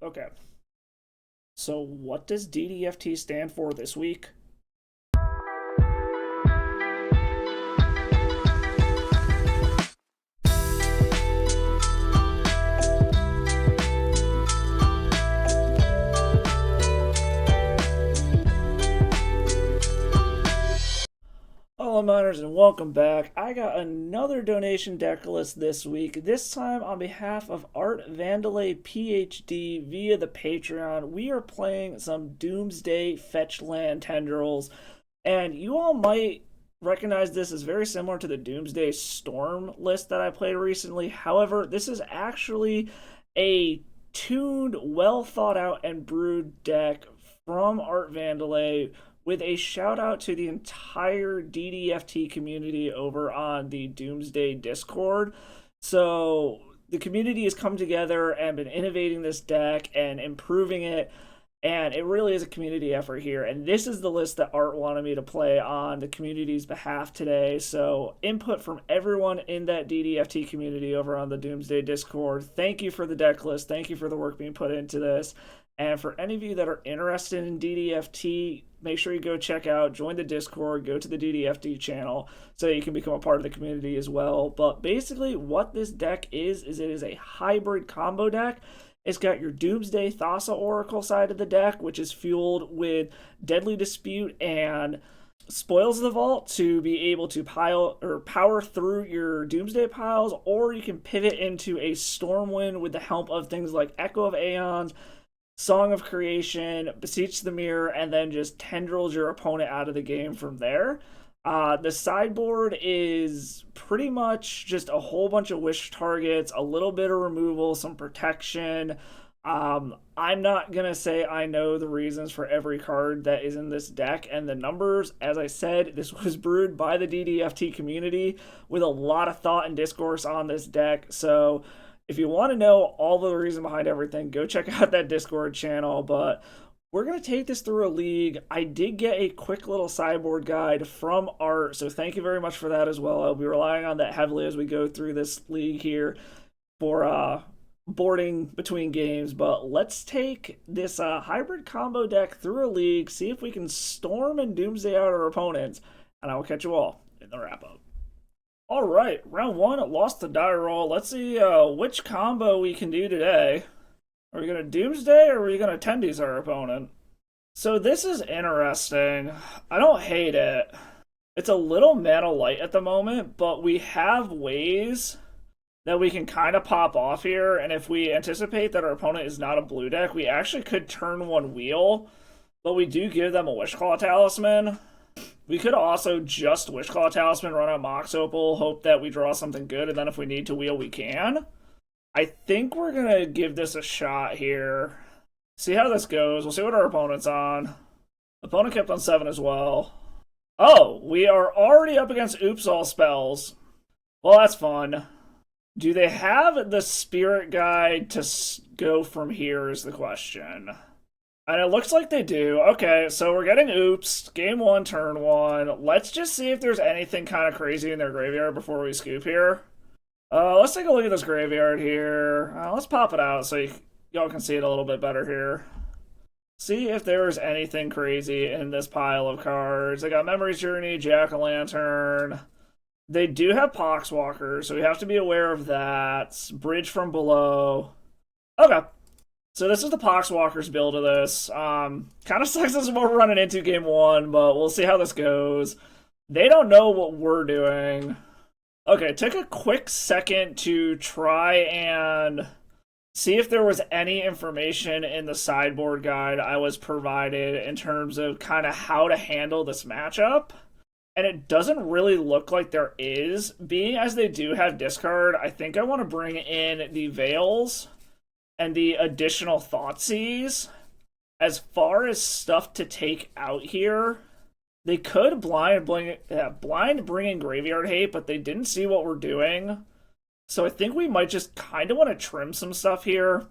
Okay. So what does DDFT stand for this week? Hello, miners, and welcome back. I got another donation deck list this week, this time on behalf of Art Vandalay PhD via the Patreon. We are playing some Doomsday Fetchland Tendrils, and you all might recognize this as very similar to the Doomsday Storm list that I played recently. However, this is actually a tuned, well thought out, and brewed deck from Art Vandalay, with a shout out to the entire DDFT community over on the Doomsday Discord. So the community has come together and been innovating this deck and improving it, and it really is a community effort here. And this is the list that Art wanted me to play on the community's behalf today. So input from everyone in that DDFT community over on the Doomsday Discord. Thank you for the deck list. Thank you for the work being put into this. And for any of you that are interested in DDFT, make sure you go check out, join the Discord, go to the DDFT channel so you can become a part of the community as well. But basically what this deck is it is a hybrid combo deck. It's got your Doomsday Thassa Oracle side of the deck, which is fueled with Deadly Dispute and Spoils of the Vault to be able to pile or power through your Doomsday piles, or you can pivot into a Stormwind with the help of things like Echo of Aeons, Song of Creation, Beseech the Mirror, and then just Tendrils your opponent out of the game from there. The sideboard is pretty much just a whole bunch of wish targets, a little bit of removal, some protection. I'm not going to say I know the reasons for every card that is in this deck and the numbers. As I said, this was brewed by the DDFT community with a lot of thought and discourse on this deck. So if you want to know all the reason behind everything, go check out that Discord channel. But we're going to take this through a league. I did get a quick little sideboard guide from Art, so thank you very much for that as well. I'll be relying on that heavily as we go through this league here for boarding between games. But let's take this hybrid combo deck through a league, see if we can storm and Doomsday out our opponents, and I will catch you all in the wrap-up. All right, round one, lost the die roll. Let's see which combo we can do today. Are we going to Doomsday or are we going to Tendies our opponent? So this is interesting. I don't hate it. It's a little mana light at the moment, but we have ways that we can kind of pop off here. And if we anticipate that our opponent is not a blue deck, we actually could turn one wheel, but we do give them a Wishclaw Talisman. We could also just Wishclaw Talisman, run out Mox Opal, hope that we draw something good, and then if we need to wheel, we can. I think we're going to give this a shot here. See how this goes. We'll see what our opponent's on. Opponent kept on 7 as well. Oh, we are already up against Oops All Spells. Well, that's fun. Do they have the Spirit Guide to go from here is the question. And it looks like they do. Okay, so we're getting Oops. Game 1, turn 1. Let's just see if there's anything kind of crazy in their graveyard before we scoop here. Let's take a look at this graveyard here. Let's pop it out so y'all can see it a little bit better here. See if there's anything crazy in this pile of cards. They got Memory's Journey, Jack-o'-lantern. They do have Poxwalker, so we have to be aware of that. Bridge from Below. Okay. So this is the Poxwalker's build of this. Kind of sucks this is what we're running into game 1, but we'll see how this goes. They don't know what we're doing. Okay, took a quick second to try and see if there was any information in the sideboard guide I was provided in terms of kind of how to handle this matchup. And it doesn't really look like there is. Being as they do have discard, I think I want to bring in the Veils and the additional Thoughtseize. As far as stuff to take out here, they could blind bring in Graveyard Hate, but they didn't see what we're doing. So I think we might just kind of want to trim some stuff here.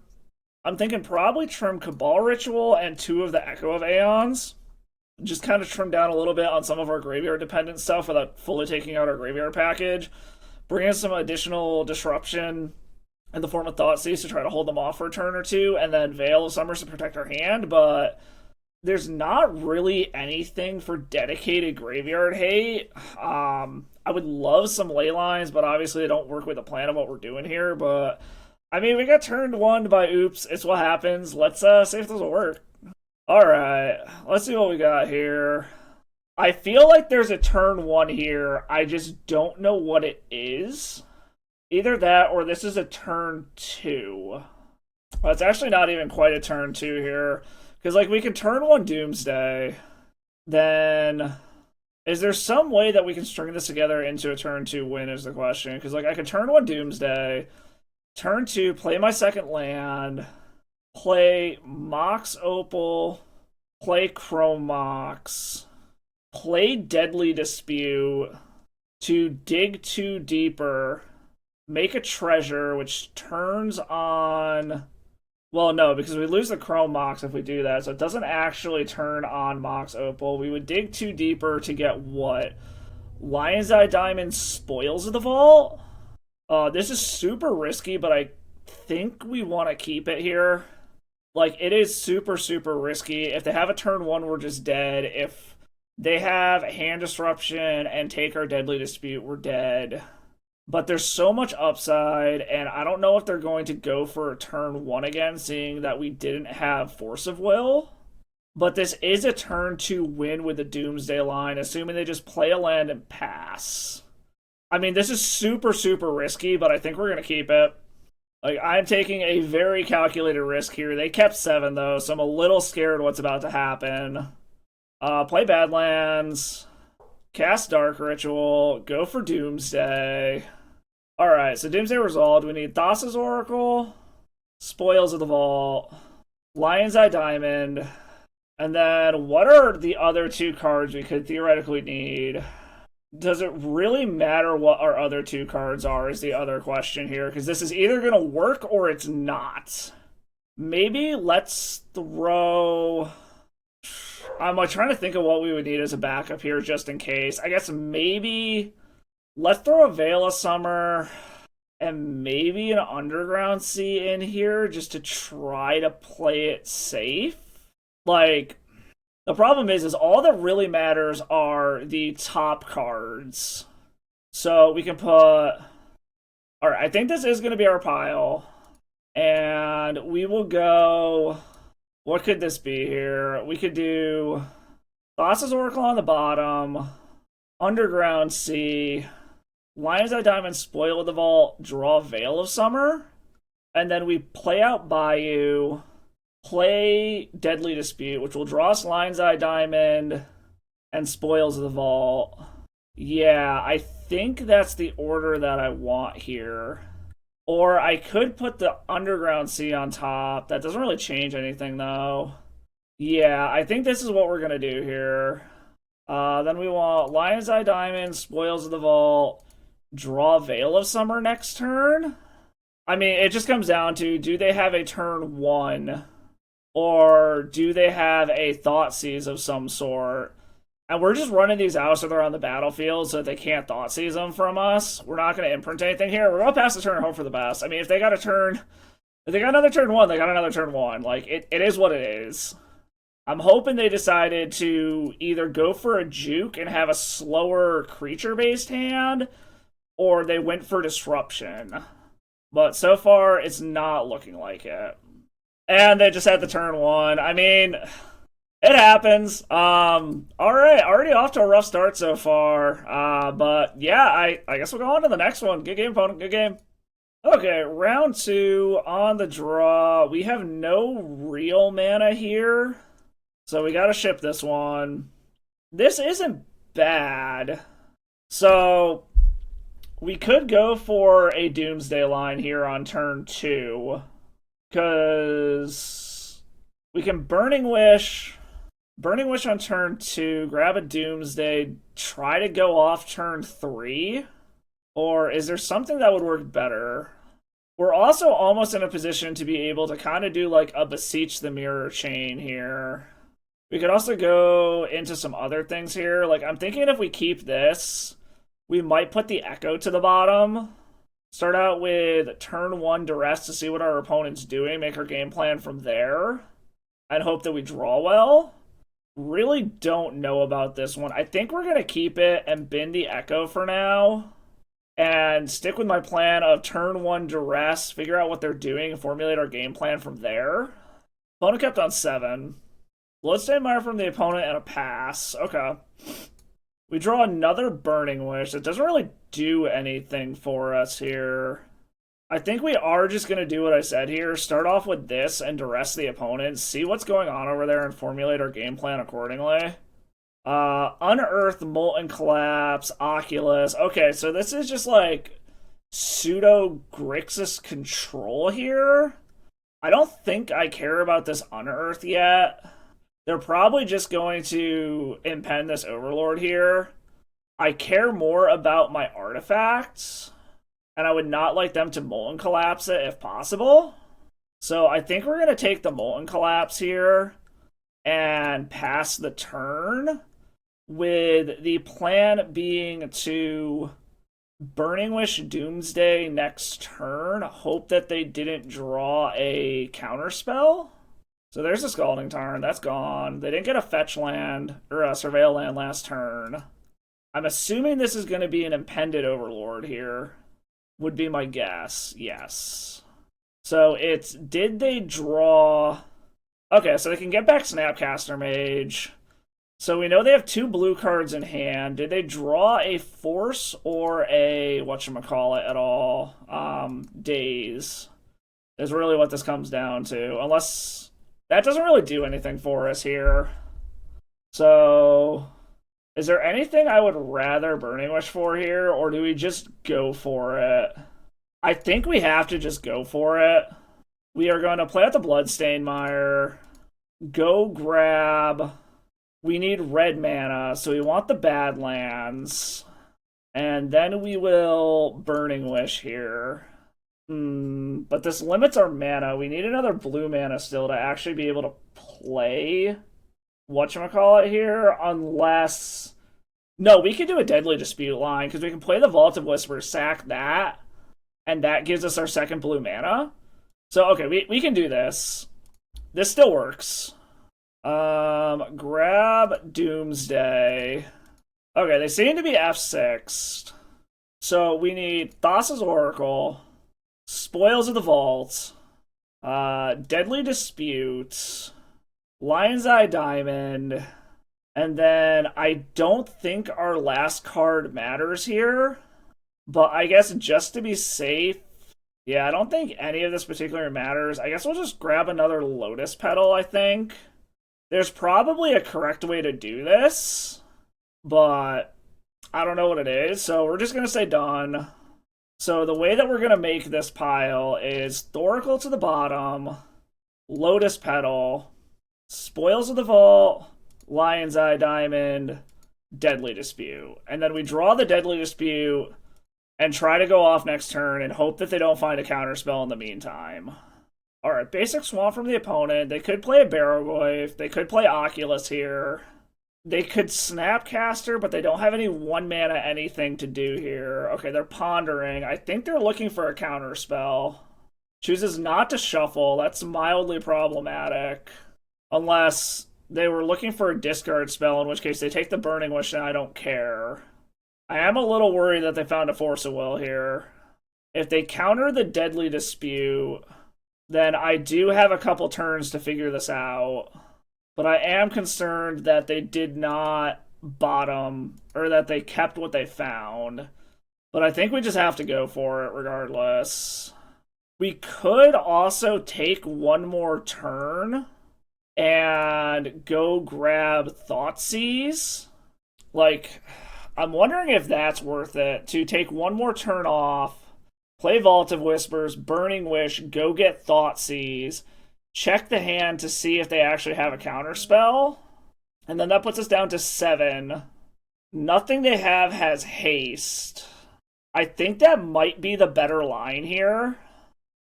I'm thinking probably trim Cabal Ritual and 2 of the Echo of Aeons. Just kind of trim down a little bit on some of our graveyard-dependent stuff without fully taking out our graveyard package. Bring in some additional disruption in the form of Thoughtseize to try to hold them off for a turn or two, and then Veil of Summers to protect our hand, but there's not really anything for dedicated graveyard hate. I would love some ley lines, but obviously they don't work with the plan of what we're doing here, but I mean, we got turned one by oops. It's what happens. Let's see if this will work. Alright, let's see what we got here. I feel like there's a turn one here. I just don't know what it is. Either that or this is a turn two. Well, it's actually not even quite a turn two here. Because, like, we can turn one Doomsday. Then, is there some way that we can string this together into a turn two win is the question. Because, like, I can turn one Doomsday. Turn two, play my second land. Play Mox Opal. Play Chrome Mox. Play Deadly Dispute to dig two deeper. Make a treasure, which turns on... Well, no, because we lose the Chrome Mox if we do that, so it doesn't actually turn on Mox Opal. We would dig two deeper to get what? Lion's Eye Diamond Spoils of the Vault? This is super risky, but I think we want to keep it here. Like, it is super, super risky. If they have a turn one, we're just dead. If they have Hand Disruption and take our Deadly Dispute, we're dead. But there's so much upside, and I don't know if they're going to go for a turn one again, seeing that we didn't have Force of Will. But this is a turn two win with the Doomsday line, assuming they just play a land and pass. I mean, this is super, super risky, but I think we're going to keep it. Like, I'm taking a very calculated risk here. They kept 7, though, so I'm a little scared what's about to happen. Play Badlands. Cast Dark Ritual. Go for Doomsday. Alright, so Doomsday resolved. We need Thassa's Oracle. Spoils of the Vault. Lion's Eye Diamond. And then, what are the other two cards we could theoretically need? Does it really matter what our other two cards are is the other question here, because this is either going to work or it's not. Maybe let's throw... I'm like trying to think of what we would need as a backup here just in case. I guess maybe let's throw a Veil of Summer and maybe an Underground Sea in here just to try to play it safe. Like, the problem is all that really matters are the top cards. So we can put... Alright, I think this is going to be our pile. And we will go... What could this be here? We could do Thassa's Oracle on the bottom, Underground Sea, Lion's Eye Diamond, Spoil of the Vault, draw Veil of Summer, and then we play out Bayou, play Deadly Dispute, which will draw us Lion's Eye Diamond and Spoils of the Vault. Yeah, I think that's the order that I want here. Or I could put the Underground Sea on top. That doesn't really change anything, though. Yeah, I think this is what we're going to do here. Then we want Lion's Eye Diamond, Spoils of the Vault, draw Veil of Summer next turn. I mean, it just comes down to, do they have a turn one? Or do they have a Thoughtseize of some sort? And we're just running these out so they're on the battlefield so that they can't Thoughtseize them from us. We're not going to imprint anything here. We're going to pass the turn and hope for the best. I mean, if they got a turn... If they got another turn one, they got another turn one. Like, it is what it is. I'm hoping they decided to either go for a juke and have a slower creature-based hand, or they went for disruption. But so far, it's not looking like it. And they just had the turn one. I mean... It happens. Alright, already off to a rough start so far. But yeah, I guess we'll go on to the next one. Good game, opponent. Good game. Okay, round 2 on the draw. We have no real mana here, so we gotta ship this one. This isn't bad. So, we could go for a Doomsday line here on turn 2. Because we can Burning Wish on turn 2, grab a Doomsday, try to go off turn 3? Or is there something that would work better? We're also almost in a position to be able to kind of do like a Beseech the Mirror chain here. We could also go into some other things here. Like, I'm thinking if we keep this, we might put the Echo to the bottom. Start out with turn 1 duress to see what our opponent's doing, make our game plan from there, and hope that we draw well. Really don't know about this one. I think we're going to keep it and bin the Echo for now, and stick with my plan of turn 1 duress, figure out what they're doing, and formulate our game plan from there. Opponent kept on 7. Bloodstained Mire from the opponent and a pass. Okay. We draw another Burning Wish. It doesn't really do anything for us here. I think we are just going to do what I said here. Start off with this and duress the opponent. See what's going on over there and formulate our game plan accordingly. Unearth, Molten Collapse, Oculus. Okay, so this is just like pseudo Grixis control here. I don't think I care about this Unearth yet. They're probably just going to impend this Overlord here. I care more about my artifacts, and I would not like them to Molten Collapse it if possible. So I think we're going to take the Molten Collapse here and pass the turn, with the plan being to Burning Wish Doomsday next turn. Hope that they didn't draw a counterspell. So there's a Scalding Tarn. That's gone. They didn't get a Fetchland or a Surveil Land last turn. I'm assuming this is going to be an Impended Overlord here. Would be my guess. Yes. So it's, did they draw... Okay, so they can get back Snapcaster Mage. So we know they have 2 blue cards in hand. Did they draw a Force or a whatchamacallit at all? Daze is really what this comes down to. Unless... That doesn't really do anything for us here. So, is there anything I would rather Burning Wish for here, or do we just go for it? I think we have to just go for it. We are going to play out the Bloodstained Mire, go grab... We need red mana, so we want the Badlands, and then we will Burning Wish here. But this limits our mana. We need another blue mana still to actually be able to play whatchamacallit here, unless... No, we can do a Deadly Dispute line, because we can play the Vault of Whisper, sack that, and that gives us our second blue mana. So, okay, we can do this. This still works. Grab Doomsday. Okay, they seem to be F6. So we need Thassa's Oracle, Spoils of the Vault, Deadly Dispute, Lion's Eye Diamond, and then I don't think our last card matters here, but I guess just to be safe, yeah, I don't think any of this particular matters. I guess we'll just grab another Lotus Petal, I think. There's probably a correct way to do this, but I don't know what it is, so we're just going to say done. So the way that we're going to make this pile is Thoracle to the bottom, Lotus Petal, Spoils of the Vault, Lion's Eye Diamond, Deadly Dispute. And then we draw the Deadly Dispute and try to go off next turn and hope that they don't find a counterspell in the meantime. Alright, basic Swamp from the opponent. They could play a Barrogoyf. They could play Oculus here. They could Snapcaster, but they don't have any 1 mana anything to do here. Okay, they're pondering. I think they're looking for a counterspell. Chooses not to shuffle. That's mildly problematic. Unless they were looking for a discard spell, in which case they take the Burning Wish and I don't care. I am a little worried that they found a Force of Will here. If they counter the Deadly Dispute, then I do have a couple turns to figure this out. But I am concerned that they did not bottom, or that they kept what they found. But I think we just have to go for it regardless. We could also take one more turn and go grab Thoughtseize. Like, I'm wondering if that's worth it, to take one more turn off, play Vault of Whispers, Burning Wish, go get Thoughtseize, check the hand to see if they actually have a counterspell, and then that puts us down to 7. Nothing they have has haste. I think that might be the better line here,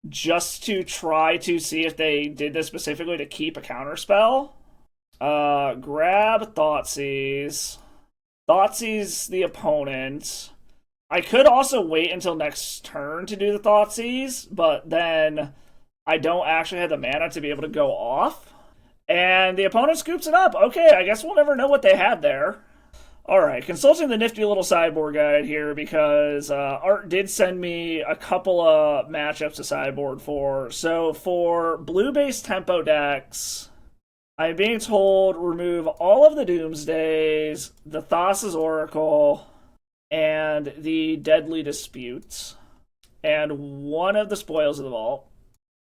just to try to see if they did this specifically to keep a counterspell. Grab Thoughtseize. Thoughtseize the opponent. I could also wait until next turn to do the Thoughtseize, but then I don't actually have the mana to be able to go off. And the opponent scoops it up. Okay, I guess we'll never know what they had there. Alright, consulting the nifty little sideboard guide here because Art did send me a couple of matchups to sideboard for. So for blue-based tempo decks, I'm being told remove all of the Doomsdays, the Thassa's Oracle, and the Deadly Disputes, and one of the Spoils of the Vault.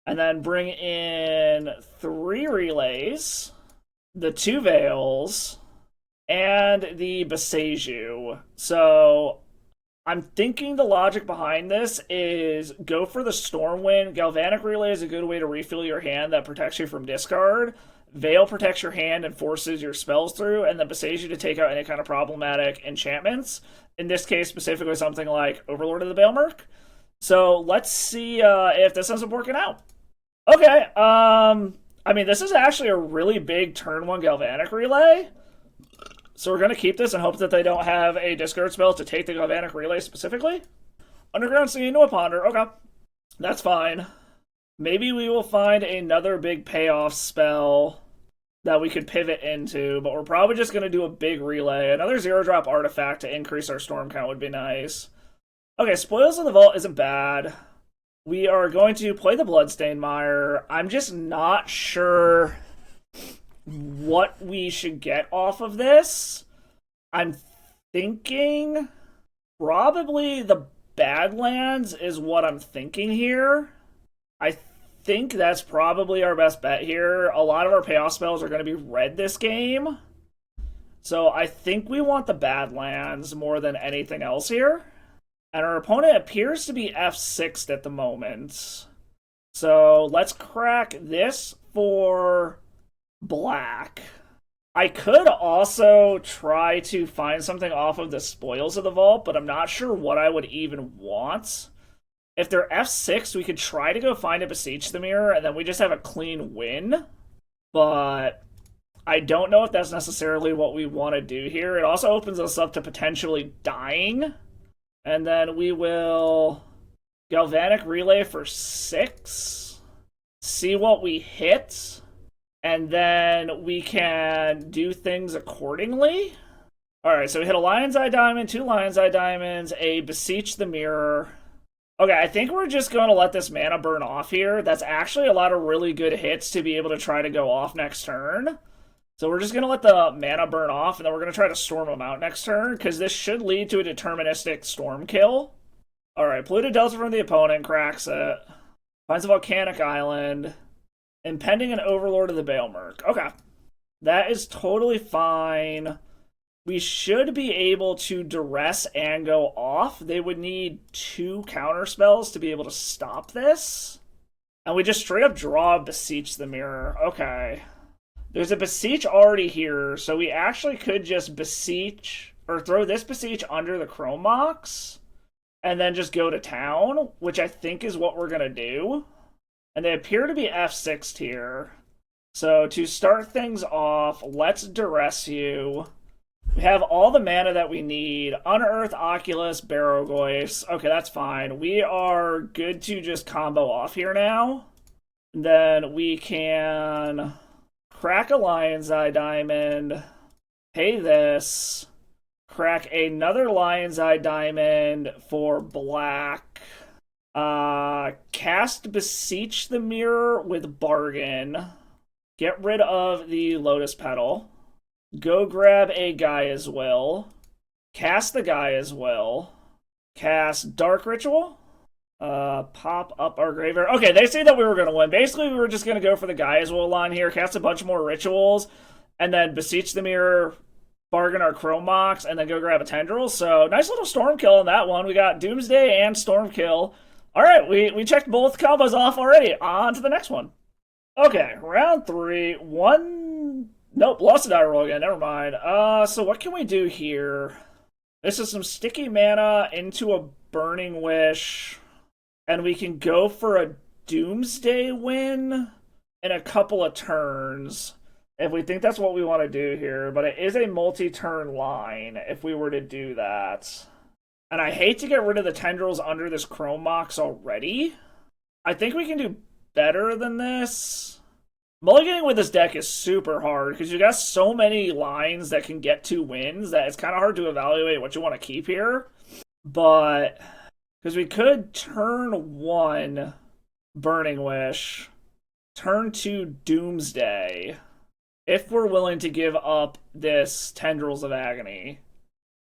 And then bring in 3 Relays, the 2 Veils, and the Beseju. So I'm thinking the logic behind this is go for the Stormwind. Galvanic Relay is a good way to refill your hand that protects you from discard. Veil protects your hand and forces your spells through, and then Beseju to take out any kind of problematic enchantments. In this case, specifically something like Overlord of the Baelmerk. So let's see if this ends up working out. Okay, I mean, this is actually a really big turn 1 Galvanic Relay. So we're going to keep this and hope that they don't have a discard spell to take the Galvanic Relay specifically. Underground Sea into a Ponder. Okay, that's fine. Maybe we will find another big payoff spell that we could pivot into, but we're probably just going to do a big relay. Another 0-drop artifact to increase our storm count would be nice. Okay, Spoils of the Vault isn't bad. We are going to play the Bloodstained Mire. I'm just not sure what we should get off of this. I'm thinking probably the Badlands is what I'm thinking here. I think that's probably our best bet here. A lot of our payoff spells are going to be red this game. So I think we want the Badlands more than anything else here. And our opponent appears to be F6'd at the moment. So let's crack this for black. I could also try to find something off of the Spoils of the Vault, but I'm not sure what I would even want. If they're F6, we could try to go find a Beseech the Mirror, and then we just have a clean win. But I don't know if that's necessarily what we want to do here. It also opens us up to potentially dying. And then we will Galvanic Relay for 6. See what we hit. And then we can do things accordingly. Alright, so we hit a Lion's Eye Diamond, 2 Lion's Eye Diamonds, a Beseech the Mirror. Okay, I think we're just going to let this mana burn off here. That's actually a lot of really good hits to be able to try to go off next turn. So we're just going to let the mana burn off, and then we're going to try to storm them out next turn, because this should lead to a deterministic storm kill. Alright, Polluted Delta from the opponent, cracks it. Finds a Volcanic Island. Impending an Overlord of the Baelmerk. Okay. That is totally fine. We should be able to duress and go off. They would need 2 counter spells to be able to stop this. And we just straight up draw Beseech the Mirror. Okay. There's a Beseech already here, so we actually could just Beseech, or throw this Beseech under the Chrome Mox, and then just go to town, which I think is what we're going to do. And they appear to be F6'd here. So to start things off, let's duress you. We have all the mana that we need. Unearth, Oculus, Barrogoyfs. Okay, that's fine. We are good to just combo off here now. And then we can crack a Lion's Eye Diamond, pay this, crack another Lion's Eye Diamond for black, cast Beseech the Mirror with Bargain, get rid of the Lotus Petal, go grab a Gaia's Will, cast the Gaia's Will, cast Dark Ritual, pop up our graveyard. Okay, they say that we were going to win. Basically, we were just going to go for the Gaia's Will line here, cast a bunch more rituals, and then Beseech the Mirror, bargain our Chrome Mox, and then go grab a Tendrils. So, nice little Storm Kill on that one. We got Doomsday and Storm Kill. Alright, we checked both combos off already. On to the next one. Okay, round 3. Nope, lost a die roll again. Never mind. So what can we do here? This is some sticky mana into a Burning Wish. And we can go for a Doomsday win in a couple of turns if we think that's what we want to do here. But it is a multi-turn line if we were to do that. And I hate to get rid of the Tendrils under this Chrome Mox already. I think we can do better than this. Mulliganing with this deck is super hard because you got so many lines that can get 2 wins that it's kind of hard to evaluate what you want to keep here. But because we could turn 1 Burning Wish, turn 2 Doomsday, if we're willing to give up this Tendrils of Agony.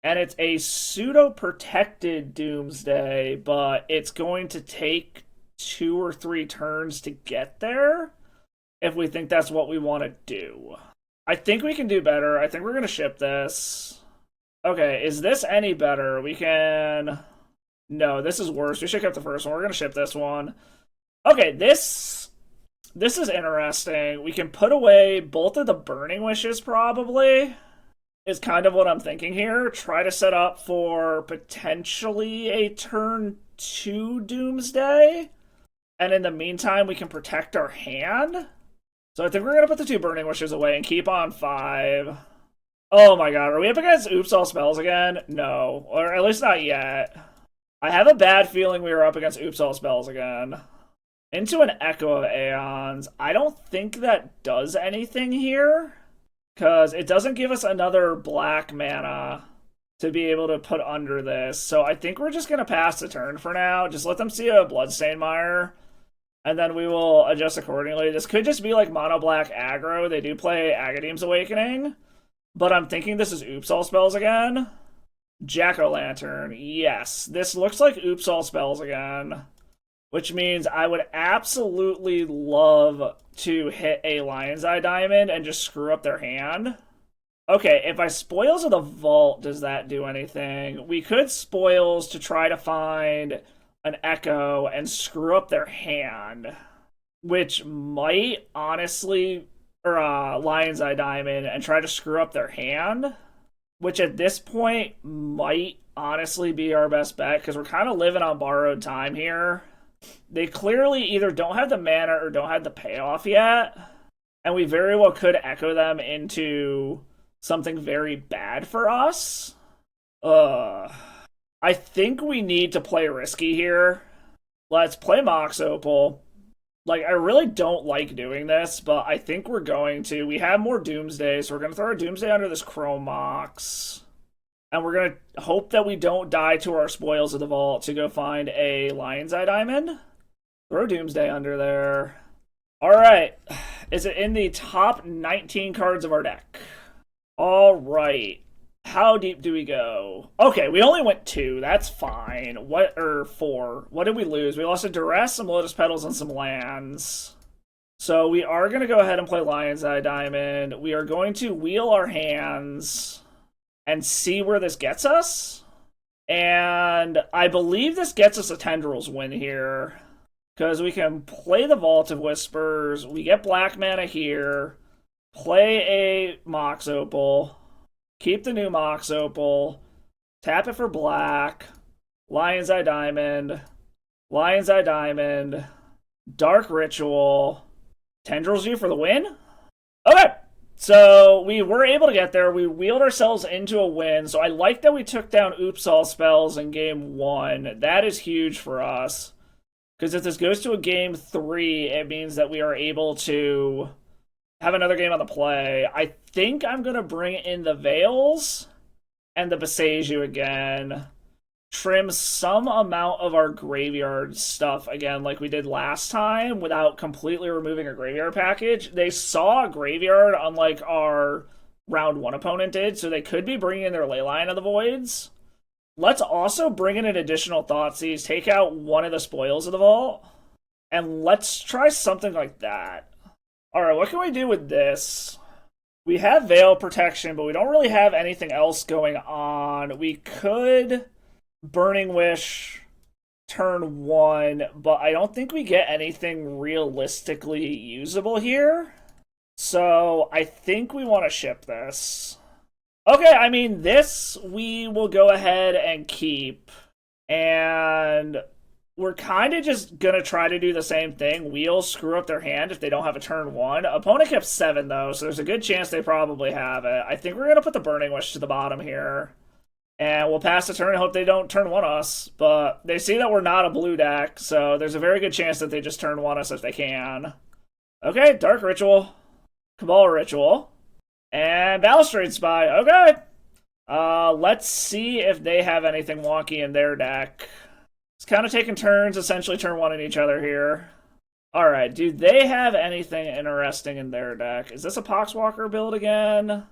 And it's a pseudo-protected Doomsday, but it's going to take 2 or 3 turns to get there if we think that's what we want to do. I think we can do better. I think we're going to ship this. Okay, is this any better? We can... No, this is worse. We should have kept the first one. We're going to ship this one. Okay, this is interesting. We can put away both of the Burning Wishes, probably, is kind of what I'm thinking here. Try to set up for potentially a turn 2 Doomsday. And in the meantime, we can protect our hand. So I think we're going to put the 2 Burning Wishes away and keep on 5. Oh my god, are we up against Oops All Spells again? No, or at least not yet. I have a bad feeling we were up against Oops All Spells again. Into an Echo of Aeons. I don't think that does anything here, because it doesn't give us another black mana to be able to put under this. So I think we're just going to pass the turn for now. Just let them see a Bloodstained Mire, and then we will adjust accordingly. This could just be like mono black aggro. They do play Agadeem's Awakening, but I'm thinking this is Oops All Spells again. Jack-o'-lantern. Yes, this looks like Oops All Spells again, which means I would absolutely love to hit a Lion's Eye Diamond and just screw up their hand. Okay, if I Spoils of the Vault, does that do anything? We could Spoils to try to find an Echo and screw up their hand, which might honestly, or Lion's Eye Diamond and try to screw up their hand, which at this point might honestly be our best bet because we're kind of living on borrowed time here. They clearly either don't have the mana or don't have the payoff yet, and we very well could echo them into something very bad for us. I think we need to play risky here. Let's play Mox Opal. Like, I really don't like doing this, but I think we're going to. We have more Doomsday, so we're going to throw a Doomsday under this Chrome Mox. And we're going to hope that we don't die to our Spoils of the Vault to go find a Lion's Eye Diamond. Throw Doomsday under there. Alright. Is it in the top 19 cards of our deck? Alright. How deep do we go? Okay, we only went 2. That's fine. Or 4. What did we lose? We lost a Duress, some Lotus Petals, and some lands. So we are going to go ahead and play Lion's Eye Diamond. We are going to wheel our hands and see where this gets us. And I believe this gets us a Tendrils win here, because we can play the Vault of Whispers, we get black mana here, play a Mox Opal, keep the new Mox Opal, tap it for black, Lion's Eye Diamond, Lion's Eye Diamond, Dark Ritual, Tendrils you for the win? Okay! So we were able to get there. We wheeled ourselves into a win. So I like that we took down Oops All Spells in game 1. That is huge for us, because if this goes to a game 3, it means that we are able to have another game on the play. I think I'm going to bring in the Veils and the Boseiju again. Trim some amount of our graveyard stuff again like we did last time without completely removing our graveyard package. They saw a graveyard unlike our round 1 opponent did, so they could be bringing in their Leyline of the Voids. Let's also bring in an additional Thoughtseize, take out one of the Spoils of the Vault, and let's try something like that. Alright, what can we do with this? We have Veil Protection, but we don't really have anything else going on. We could Burning Wish turn 1, but I don't think we get anything realistically usable here. So I think we want to ship this. Okay, I mean, this we will go ahead and keep. And we're kind of just going to try to do the same thing. Wheel, screw up their hand if they don't have a turn 1. Opponent kept 7, though, so there's a good chance they probably have it. I think we're going to put the Burning Wish to the bottom here And we'll pass the turn and hope they don't turn one us. But they see that we're not a blue deck, so there's a very good chance that they just turn one us if they can. Okay, Dark Ritual, Cabal Ritual, and Balustrade Spy. Okay. Let's see if they have anything wonky in their deck. It's kind of taking turns, essentially turn one in each other here. Alright, do they have anything interesting in their deck? Is this a Poxwalker build again?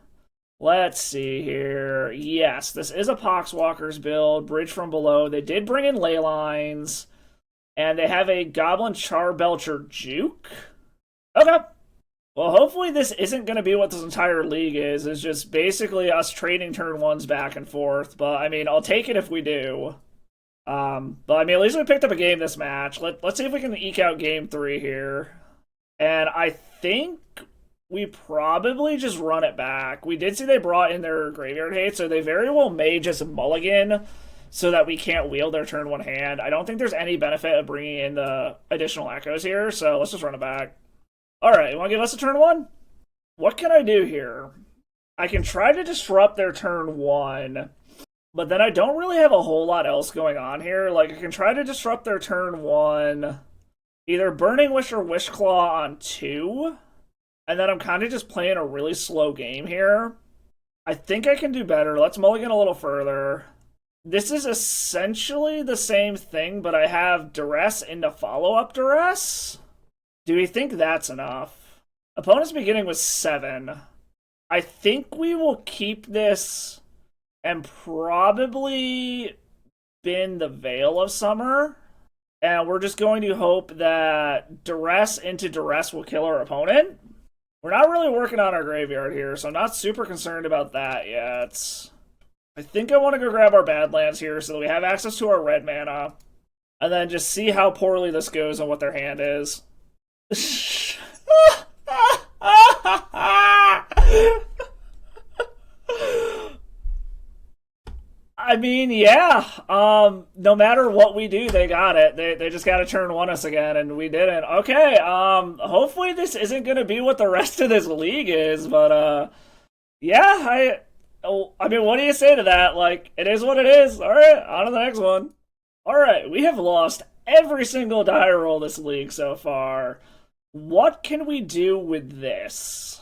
Let's see here. Yes, this is a Poxwalker's build. Bridge from Below. They did bring in Ley Lines. And they have a Goblin Charbelcher Juke. Okay. Well, hopefully this isn't going to be what this entire league is. It's just basically us trading turn ones back and forth. But, I mean, I'll take it if we do. But, I mean, at least we picked up a game this match. Let's see if we can eke out game 3 here. And I think we probably just run it back. We did see they brought in their Graveyard Hate, so they very well may just mulligan so that we can't wield their turn one hand. I don't think there's any benefit of bringing in the additional Echoes here, so let's just run it back. Alright, you want to give us a turn one? What can I do here? I can try to disrupt their turn one, but then I don't really have a whole lot else going on here. Like, I can try to disrupt their turn one, either Burning Wish or Wish Claw on 2, and then I'm kind of just playing a really slow game here. I think I can do better. Let's mulligan a little further. This is essentially the same thing, but I have Duress into follow-up Duress. Do we think that's enough? Opponent's beginning with 7. I think we will keep this and probably bin the Veil of Summer. And we're just going to hope that Duress into Duress will kill our opponent. We're not really working on our graveyard here, so I'm not super concerned about that yet. I think I want to go grab our Badlands here so that we have access to our red mana. And then just see how poorly this goes and what their hand is. I mean, yeah. No matter what we do, they got it. They just got to turn one us again, and we didn't. Okay. Hopefully this isn't going to be what the rest of this league is, but yeah. I mean, what do you say to that? Like, it is what it is. All right, on to the next one. All right, we have lost every single die roll this league so far. What can we do with this?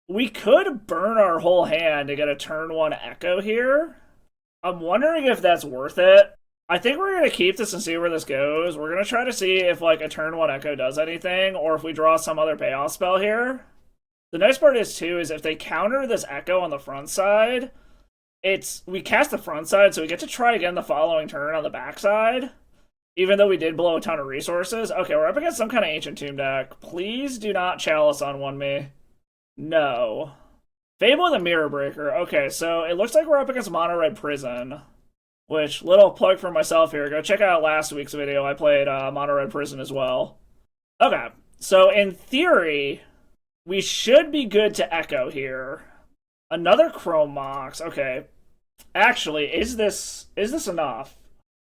We could burn our whole hand to get a turn one Echo here. I'm wondering if that's worth it. I think we're going to keep this and see where this goes. We're going to try to see if, like, a turn one Echo does anything, or if we draw some other payoff spell here. The nice part is, too, is if they counter this Echo on the front side, we cast the front side, so we get to try again the following turn on the back side. Even though we did blow a ton of resources. Okay, we're up against some kind of Ancient Tomb deck. Please do not Chalice on one me. No. Fable of the Mirror Breaker. Okay, so it looks like we're up against Mono Red Prison. Which, little plug for myself here. Go check out last week's video. I played Mono Red Prison as well. Okay, so in theory, we should be good to Echo here. Another Chrome Mox. Okay. Actually, is this enough?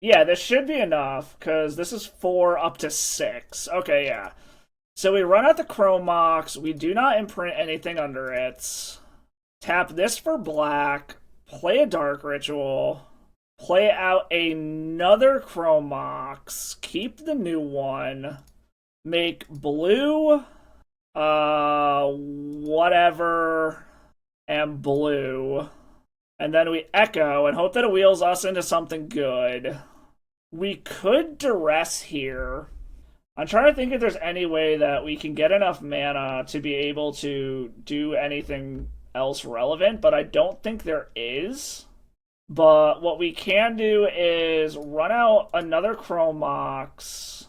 Yeah, this should be enough, because this is 4 up to 6. Okay, yeah. So we run out the Chrome Mox. We do not imprint anything under it. Tap this for black. Play a Dark Ritual. Play out another Chrome Mox. Keep the new one. Make blue. Whatever. And blue. And then we Echo and hope that it wheels us into something good. We could Duress here. I'm trying to think if there's any way that we can get enough mana to be able to do anything else relevant, but I don't think there is. But what we can do is run out another Chrome Mox,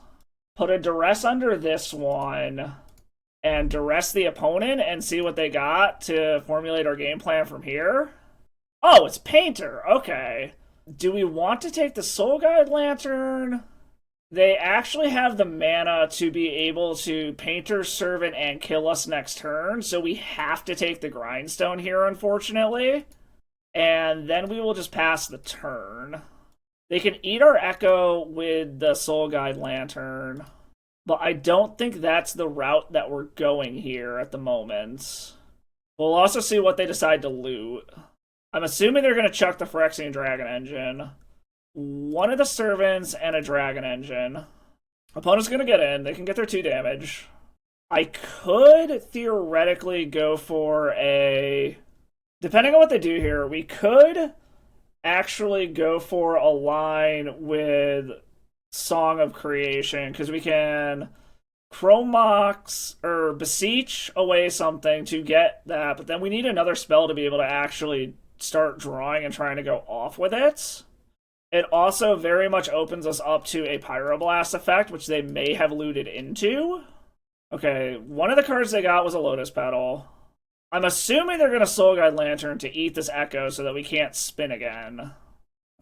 put a Duress under this one, and Duress the opponent and see what they got to formulate our game plan from here. Oh, it's Painter. Okay. Do we want to take the Soul Guide Lantern? They actually have the mana to be able to Painter, Servant, and kill us next turn, so we have to take the Grindstone here, unfortunately. And then we will just pass the turn. They can eat our Echo with the Soul Guide Lantern, but I don't think that's the route that we're going here at the moment. We'll also see what they decide to loot. I'm assuming they're going to chuck the Phyrexian Dragon Engine. One of the Servants and a Dragon Engine. Opponent's going to get in. They can get their 2 damage. I could theoretically go for a... Depending on what they do here, we could actually go for a line with Song of Creation, because we can Chrome Mox or Beseech away something to get that, but then we need another spell to be able to actually start drawing and trying to go off with it. It also very much opens us up to a Pyroblast effect, which they may have looted into. Okay, one of the cards they got was a Lotus Petal. I'm assuming they're going to Soul Guide Lantern to eat this Echo so that we can't spin again.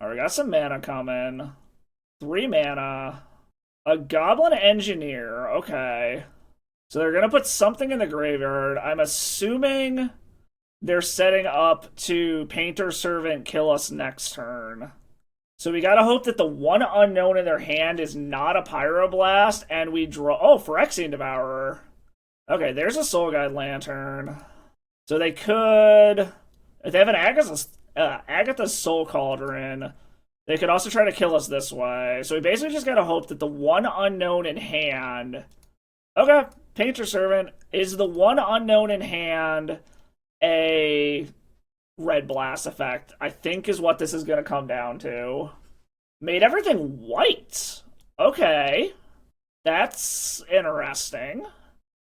Alright, we got some mana coming. 3 mana. A Goblin Engineer. Okay. So they're going to put something in the graveyard. I'm assuming they're setting up to Painter Servant kill us next turn. So we gotta hope that the one unknown in their hand is not a Pyroblast, and we draw... Oh, Phyrexian Devourer. Okay, there's a Soul Guide Lantern. So they could... If they have an Agatha's Soul Cauldron, they could also try to kill us this way. So we basically just gotta hope that the one unknown in hand... Okay, Painter Servant. Is the one unknown in hand a... Red Blast effect, I think, is what this is going to come down to. Made everything white. Okay. That's interesting.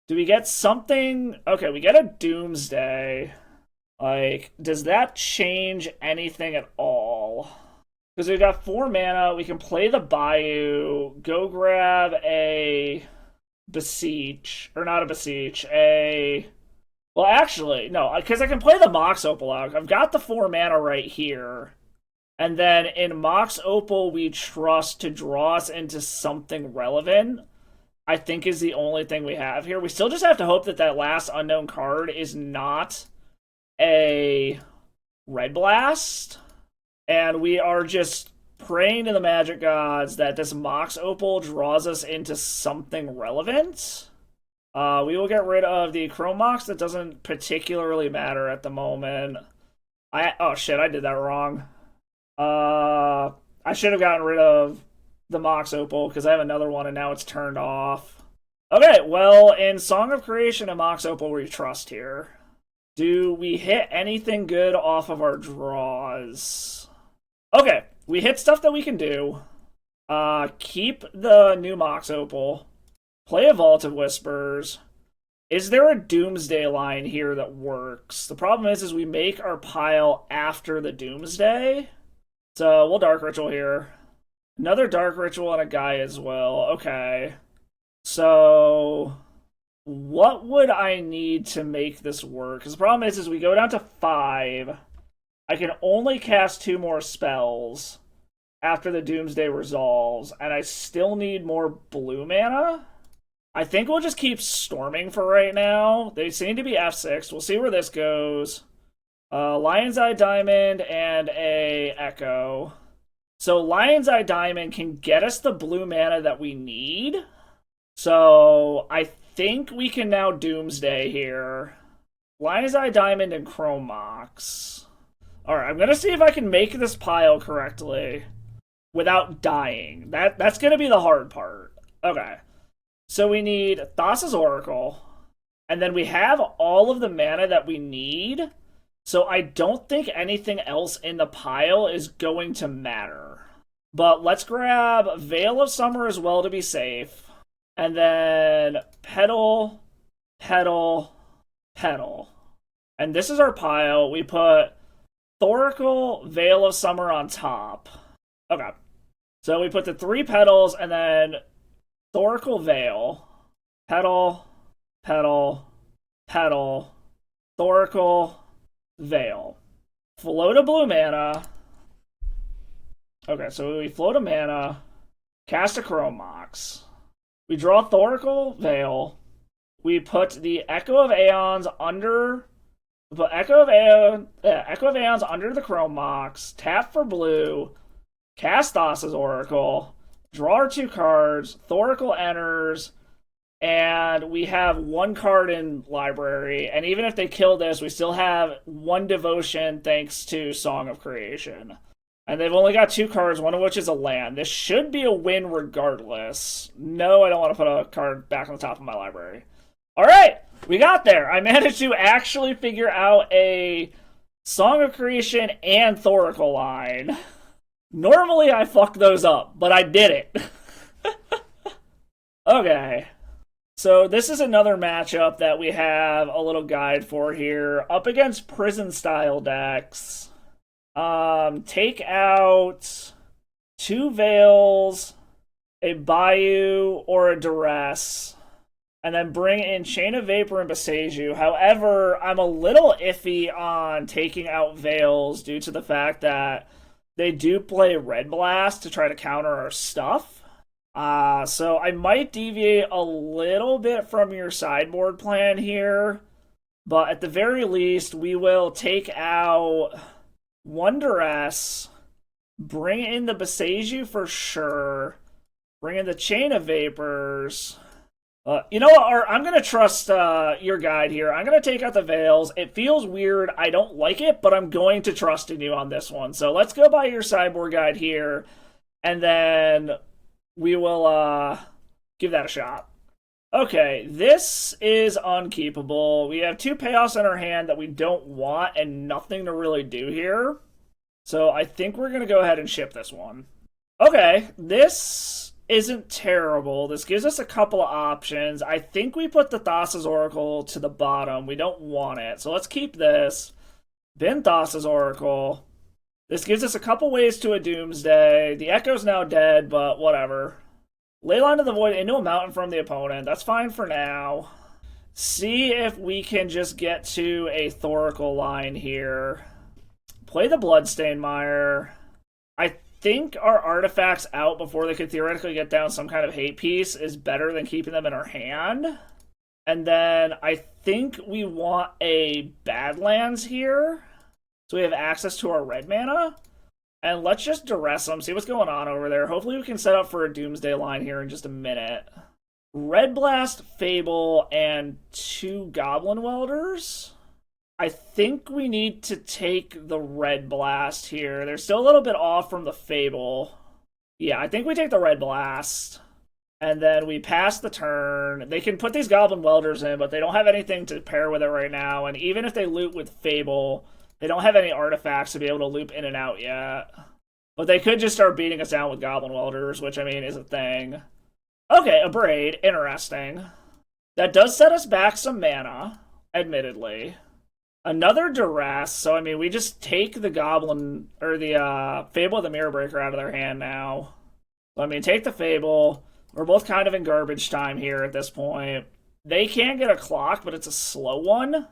Do we get something? Okay, we get a Doomsday. Like, does that change anything at all? Because we've got 4 mana, we can play the Bayou, go grab a Beseech, or not a Beseech, a... Well, actually, no, because I can play the Mox Opal out. I've got the 4 mana right here. And then in Mox Opal, we trust to draw us into something relevant, I think is the only thing we have here. We still just have to hope that that last unknown card is not a Red Blast. And we are just praying to the Magic Gods that this Mox Opal draws us into something relevant. We will get rid of the Chrome Mox. That doesn't particularly matter at the moment. Oh shit, I did that wrong. I should have gotten rid of the Mox Opal because I have another one and now it's turned off. Okay, well, in Song of Creation and Mox Opal we trust here. Do we hit anything good off of our draws? Okay, we hit stuff that we can do. Keep the new Mox Opal. Play a Vault of Whispers. Is there a Doomsday line here that works? The problem is we make our pile after the Doomsday. So we'll Dark Ritual here. Another Dark Ritual and a Guy as well. Okay. So what would I need to make this work? Because the problem is we go down to 5. I can only cast 2 more spells after the Doomsday resolves, and I still need more blue mana. I think we'll just keep Storming for right now. They seem to be F6. We'll see where this goes. Lion's Eye Diamond and a Echo. So Lion's Eye Diamond can get us the blue mana that we need. So I think we can now Doomsday here. Lion's Eye Diamond and Chrome Mox. Alright, I'm going to see if I can make this pile correctly without dying. That's going to be the hard part. Okay. So we need Thassa's Oracle, and then we have all of the mana that we need, so I don't think anything else in the pile is going to matter. But let's grab Veil of Summer as well to be safe, and then Petal, Petal, Petal. And this is our pile. We put Thoracle, Veil of Summer on top. Okay. So we put the 3 petals, and then Thoracle Veil, Petal, Petal, Petal, Thoracle, Veil. Float a blue mana. Okay, so we float a mana, cast a Chrome Mox. We draw Thoracle Veil. We put the Echo of Aeons under... We put Echo of Aeons under the Chrome Mox, tap for blue, cast Thassa's Oracle, draw our 2 cards, Thoracle enters, and we have one card in library, and even if they kill this, we still have one devotion thanks to Song of Creation. And they've only got 2 cards, one of which is a land. This should be a win regardless. No, I don't want to put a card back on the top of my library. Alright, we got there. I managed to actually figure out a Song of Creation and Thoracle line. Normally I fuck those up, but I did it. Okay. So this is another matchup that we have a little guide for here. Up against prison-style decks. Take out 2 Veils, a Bayou, or a Duress, and then bring in Chain of Vapor and Boseiju. However, I'm a little iffy on taking out Veils due to the fact that they do play Red Blast to try to counter our stuff. So I might deviate a little bit from your sideboard plan here, but at the very least, we will take out 1 Duress, bring in the Boseiju for sure, bring in the Chain of Vapors. You know what, I'm going to trust your guide here. I'm going to take out the Veils. It feels weird. I don't like it, but I'm going to trust in you on this one. So let's go by your sideboard guide here, and then we will give that a shot. Okay, this is unkeepable. We have 2 payoffs in our hand that we don't want and nothing to really do here. So I think we're going to go ahead and ship this one. Okay, this isn't terrible. This gives us a couple of options. I think we put the Thassa's Oracle to the bottom. We don't want it. So let's keep this. Bin Thassa's Oracle. This gives us a couple ways to a Doomsday. The Echo's now dead, but whatever. Leyline of the Void into a mountain from the opponent. That's fine for now. See if we can just get to a Thoracle line here. Play the Bloodstained Mire. I think our artifacts out before they could theoretically get down some kind of hate piece is better than keeping them in our hand. And then I think we want a Badlands here, so we have access to our red mana. And let's just duress them, see what's going on over there. Hopefully we can set up for a Doomsday line here in just a minute. Red Blast, Fable, and 2 Goblin Welders. I think we need to take the Red Blast here. They're still a little bit off from the Fable. Yeah, I think we take the Red Blast. And then we pass the turn. They can put these Goblin Welders in, but they don't have anything to pair with it right now. And even if they loot with Fable, they don't have any artifacts to be able to loop in and out yet. But they could just start beating us down with Goblin Welders, which, I mean, is a thing. Okay, a Braid. Interesting. That does set us back some mana, admittedly. Another Duress, so, I mean, we just take the Goblin, or the Fable of the Mirror Breaker out of their hand now. So, I mean, take the Fable. We're both kind of in garbage time here at this point. They can get a clock, but it's a slow one.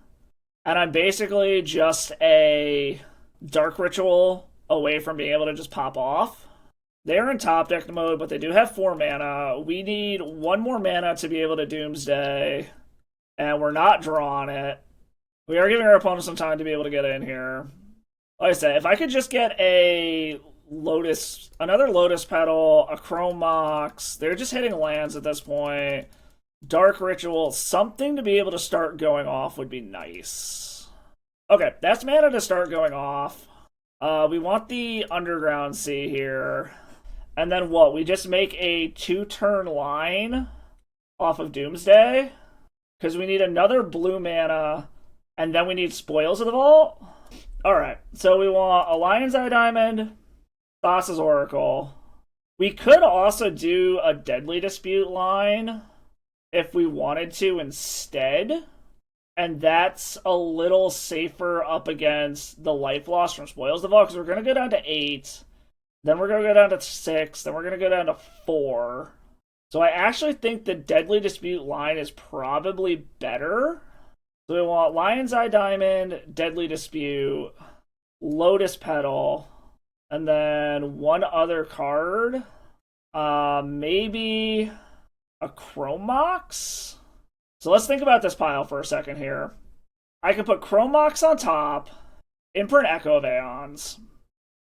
And I'm basically just a Dark Ritual away from being able to just pop off. They're in top deck mode, but they do have 4 mana. We need 1 more mana to be able to Doomsday. And we're not drawing it. We are giving our opponent some time to be able to get in here. Like I said, if I could just get a Lotus, another Lotus Petal, a Chrome Mox, they're just hitting lands at this point. Dark Ritual, something to be able to start going off would be nice. Okay, that's mana to start going off. We want the Underground Sea here. And then what? We just make a 2-turn line off of Doomsday? Because we need another blue mana, and then we need Spoils of the Vault? Alright, so we want a Lion's Eye Diamond, Thassa's Oracle. We could also do a Deadly Dispute line if we wanted to instead. And that's a little safer up against the life loss from Spoils of the Vault, because we're going to go down to 8. Then we're going to go down to 6. Then we're going to go down to 4. So I actually think the Deadly Dispute line is probably better. So we want Lion's Eye Diamond, Deadly Dispute, Lotus Petal, and then one other card. Maybe a Chrome Mox? So let's think about this pile for a second here. I can put Chrome Mox on top, imprint Echo of Aeons.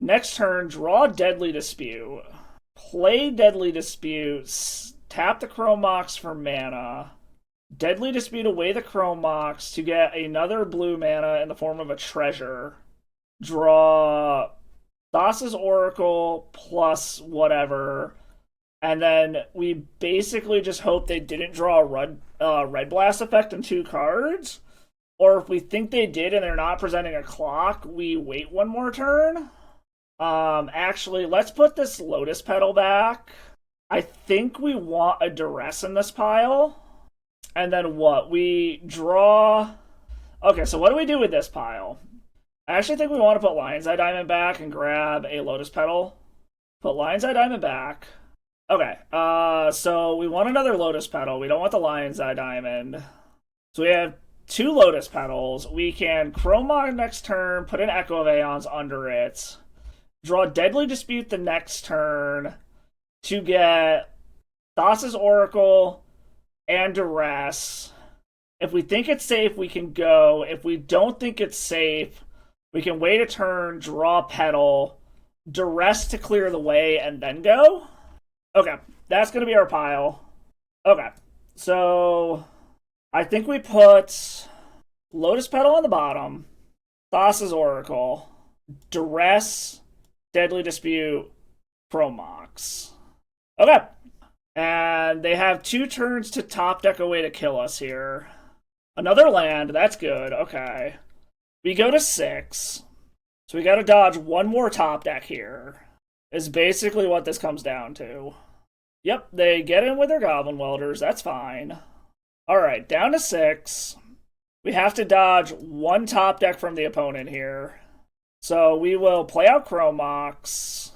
Next turn, draw Deadly Dispute. Play Deadly Dispute. tap the Chrome Mox for mana, Deadly Dispute away the Chrome Mox to get another blue mana in the form of a treasure. Draw Thassa's Oracle plus whatever, and then we basically just hope they didn't draw a Red Blast effect in 2 cards. Or if we think they did and they're not presenting a clock, we wait one more turn. Actually, let's put this Lotus Petal back. I think we want a Duress in this pile. And then what? We draw... Okay, so what do we do with this pile? I actually think we want to put Lion's Eye Diamond back and grab a Lotus Petal. Put Lion's Eye Diamond back. Okay, so we want another Lotus Petal. We don't want the Lion's Eye Diamond. So we have 2 Lotus Petals. We can Chrome Mox next turn, put an Echo of Aeons under it, draw Deadly Dispute the next turn to get Thassa's Oracle and Duress. If we think it's safe, we can go. If we don't think it's safe, we can wait a turn, draw Petal, Duress to clear the way, and then go. Okay, that's going to be our pile. Okay, so I think we put Lotus Petal on the bottom, Thassa's Oracle, Duress, Deadly Dispute, Chrome Mox. Okay, and they have 2 turns to top deck away to kill us here. Another land, that's good, okay. We go to 6, so we gotta dodge 1 more top deck here, is basically what this comes down to. Yep, they get in with their Goblin Welders, that's fine. Alright, down to 6. We have to dodge 1 top deck from the opponent here. So we will play out Chrome Mox,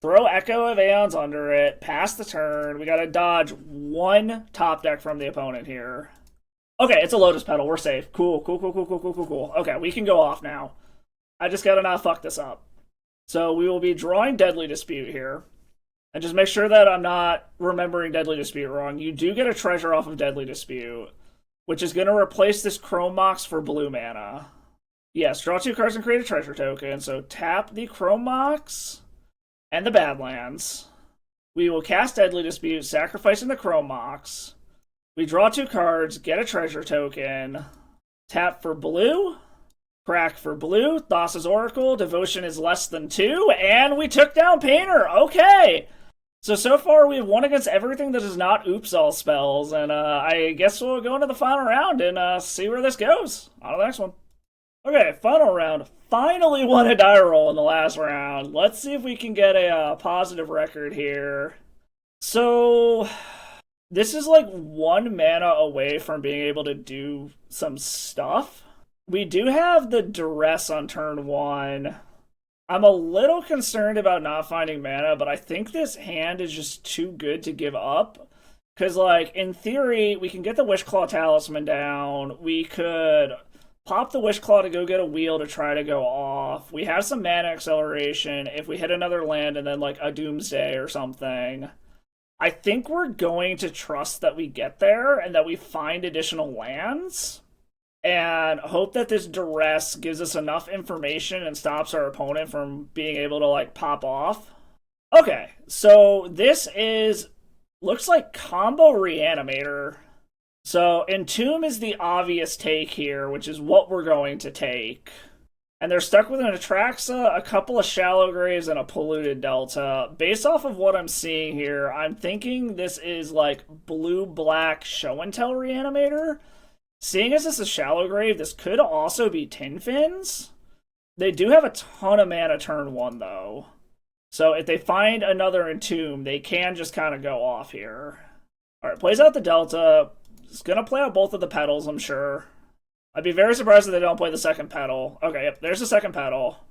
throw Echo of Aeons under it, pass the turn. We gotta dodge 1 top deck from the opponent here. Okay, it's a Lotus Petal, we're safe. Cool. Okay, we can go off now. I just gotta not fuck this up. So we will be drawing Deadly Dispute here. And just make sure that I'm not remembering Deadly Dispute wrong. You do get a treasure off of Deadly Dispute, which is going to replace this Chrome Mox for blue mana. Yes, draw 2 cards and create a treasure token. So tap the Chrome Mox and the Badlands. We will cast Deadly Dispute, sacrificing the Chrome Mox. We draw 2 cards, get a treasure token, tap for blue, crack for blue, Thassa's Oracle, Devotion is less than 2, and we took down Painter! Okay! So far we have won against everything that is not Oops All spells, and I guess we'll go into the final round and see where this goes. On to the next one. Okay, final round. Finally won a die roll in the last round. Let's see if we can get a positive record here. So, this is like 1 mana away from being able to do some stuff. We do have the Duress on turn 1. I'm a little concerned about not finding mana, but I think this hand is just too good to give up. Because, like, in theory, we can get the Wishclaw Talisman down. We could pop the Wishclaw to go get a wheel to try to go off. We have some mana acceleration if we hit another land and then, like, a Doomsday or something. I think we're going to trust that we get there and that we find additional lands. And hope that this Duress gives us enough information and stops our opponent from being able to, like, pop off. Okay, so this looks like combo Reanimator. So Entomb is the obvious take here, which is what we're going to take. And they're stuck with an Atraxa, a couple of Shallow Graves, and a Polluted Delta. Based off of what I'm seeing here, I'm thinking this is, like, blue-black Show and Tell Reanimator. Seeing as this is Shallow Grave, this could also be Tin Fins. They do have a ton of mana turn 1, though. So if they find another Entomb, they can just kind of go off here. Alright, plays out the Delta. It's going to play out both of the petals, I'm sure. I'd be very surprised if they don't play the second petal. Okay, yep, there's the second petal.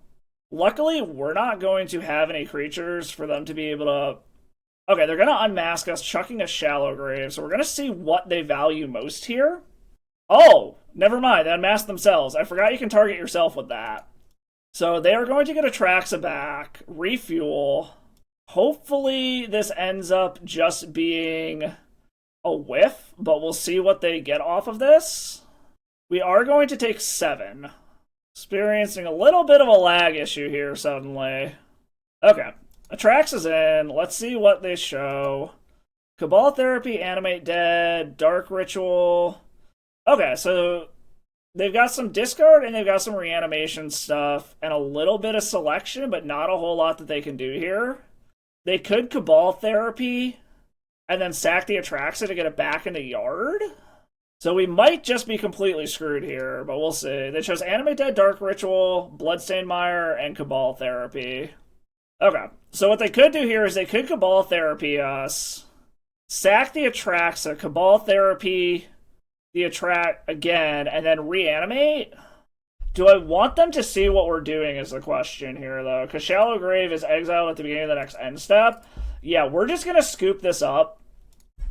Luckily, we're not going to have any creatures for them to be able to... Okay, they're going to unmask us, chucking a Shallow Grave, so we're going to see what they value most here. Oh, never mind, they unmasked themselves. I forgot you can target yourself with that. So they are going to get Atraxa back, refuel. Hopefully this ends up just being a whiff, but we'll see what they get off of this. We are going to take 7. Experiencing a little bit of a lag issue here suddenly. Okay, Atraxa's in. Let's see what they show. Cabal Therapy, Animate Dead, Dark Ritual. Okay, so they've got some discard and they've got some reanimation stuff and a little bit of selection, but not a whole lot that they can do here. They could Cabal Therapy and then sack the Atraxa to get it back in the yard. So we might just be completely screwed here, but we'll see. They chose Animate Dead, Dark Ritual, Bloodstained Mire, and Cabal Therapy. Okay, so what they could do here is they could Cabal Therapy us, sack the Atraxa, Cabal Therapy the Attract again, and then reanimate? Do I want them to see what we're doing is the question here, though, because Shallow Grave is exiled at the beginning of the next end step. Yeah, we're just going to scoop this up.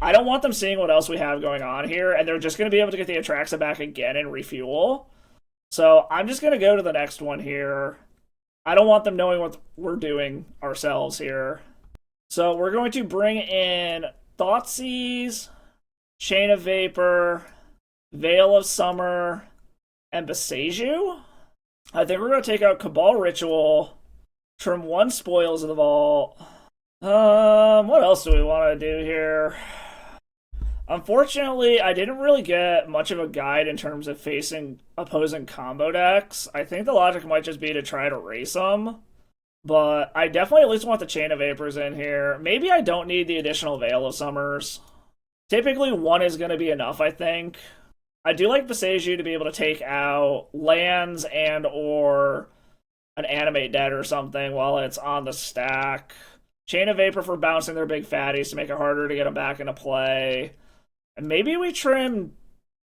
I don't want them seeing what else we have going on here, and they're just going to be able to get the Atraxa back again and refuel. So I'm just going to go to the next one here. I don't want them knowing what we're doing ourselves here. So we're going to bring in Thoughtseize, Chain of Vapor, Veil of Summer, and Beseiju. I think we're going to take out Cabal Ritual, trim 1 Spoils of the Vault. What else do we want to do here? Unfortunately, I didn't really get much of a guide in terms of facing opposing combo decks. I think the logic might just be to try to race them. But I definitely at least want the Chain of Vapors in here. Maybe I don't need the additional Veil of Summers. Typically, 1 is going to be enough, I think. I do like Beseiju to be able to take out lands and or an Animate Dead or something while it's on the stack. Chain of Vapor for bouncing their big fatties to make it harder to get them back into play. And maybe we trim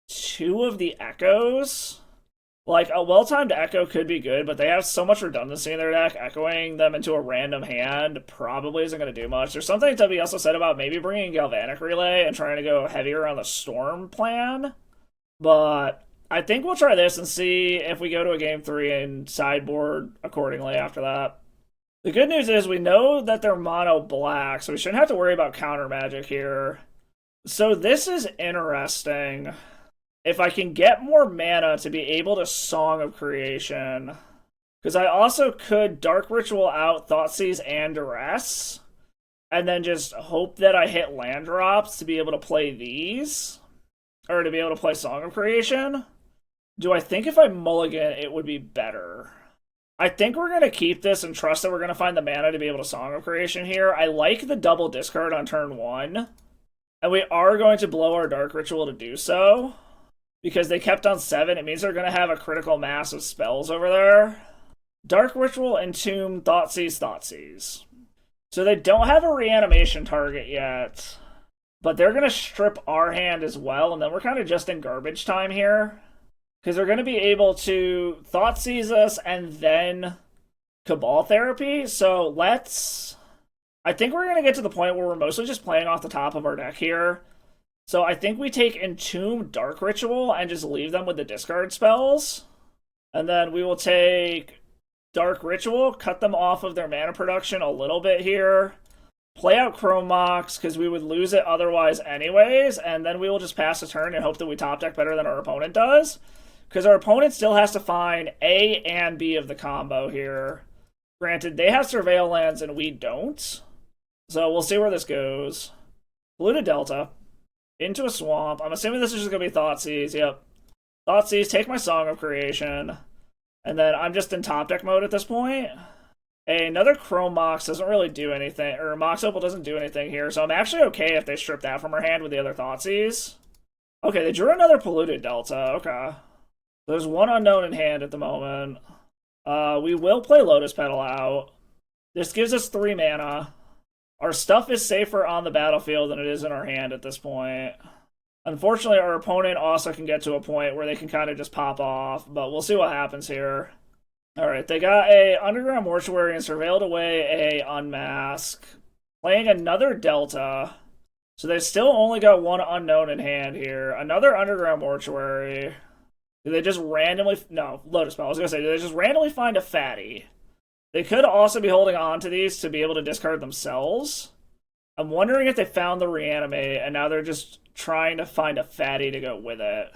2 of the Echoes. Like, a well-timed Echo could be good, but they have so much redundancy in their deck, echoing them into a random hand probably isn't going to do much. There's something to be also said about maybe bringing Galvanic Relay and trying to go heavier on the Storm plan. But I think we'll try this and see if we go to a game 3 and sideboard accordingly after that. The good news is we know that they're mono black, so we shouldn't have to worry about counter magic here. So this is interesting. If I can get more mana to be able to Song of Creation, because I also could Dark Ritual out Thoughtseize and Duress, and then just hope that I hit land drops to be able to play these, or to be able to play Song of Creation. Do I think if I mulligan, it would be better? I think we're going to keep this and trust that we're going to find the mana to be able to Song of Creation here. I like the double discard on turn 1, and we are going to blow our Dark Ritual to do so. Because they kept on 7, it means they're going to have a critical mass of spells over there. Dark Ritual, Entomb, Thoughtseize. So they don't have a reanimation target yet. But they're going to strip our hand as well, and then we're kind of just in garbage time here. Because they're going to be able to Thoughtseize us and then Cabal Therapy. So let's... I think we're going to get to the point where we're mostly just playing off the top of our deck here. So I think we take Entomb, Dark Ritual, and just leave them with the discard spells. And then we will take Dark Ritual, cut them off of their mana production a little bit here. Play out Chrome Mox, because we would lose it otherwise anyways. And then we will just pass a turn and hope that we top deck better than our opponent does. Because our opponent still has to find A and B of the combo here. Granted, they have Surveil lands and we don't. So we'll see where this goes. Blue to Delta. Into a swamp. I'm assuming this is just going to be Thoughtseize. Yep. Thoughtseize, take my Song of Creation. And then I'm just in top deck mode at this point. Another Chrome Mox doesn't really do anything. Or Mox Opal doesn't do anything here. So I'm actually okay if they strip that from our hand with the other Thoughtseize. Okay, they drew another Polluted Delta. Okay. There's 1 unknown in hand at the moment. We will play Lotus Petal out. This gives us 3 mana. Our stuff is safer on the battlefield than it is in our hand at this point. Unfortunately, our opponent also can get to a point where they can kind of just pop off, but we'll see what happens here. Alright, they got a Underground Mortuary and surveilled away a Unmask. Playing another Delta. So they've still only got 1 unknown in hand here. Another Underground Mortuary. Do they just randomly... No, Lotus Petal. I was going to say, do they just randomly find a fatty? They could also be holding on to these to be able to discard themselves. I'm wondering if they found the Reanimate, and now they're just trying to find a fatty to go with it.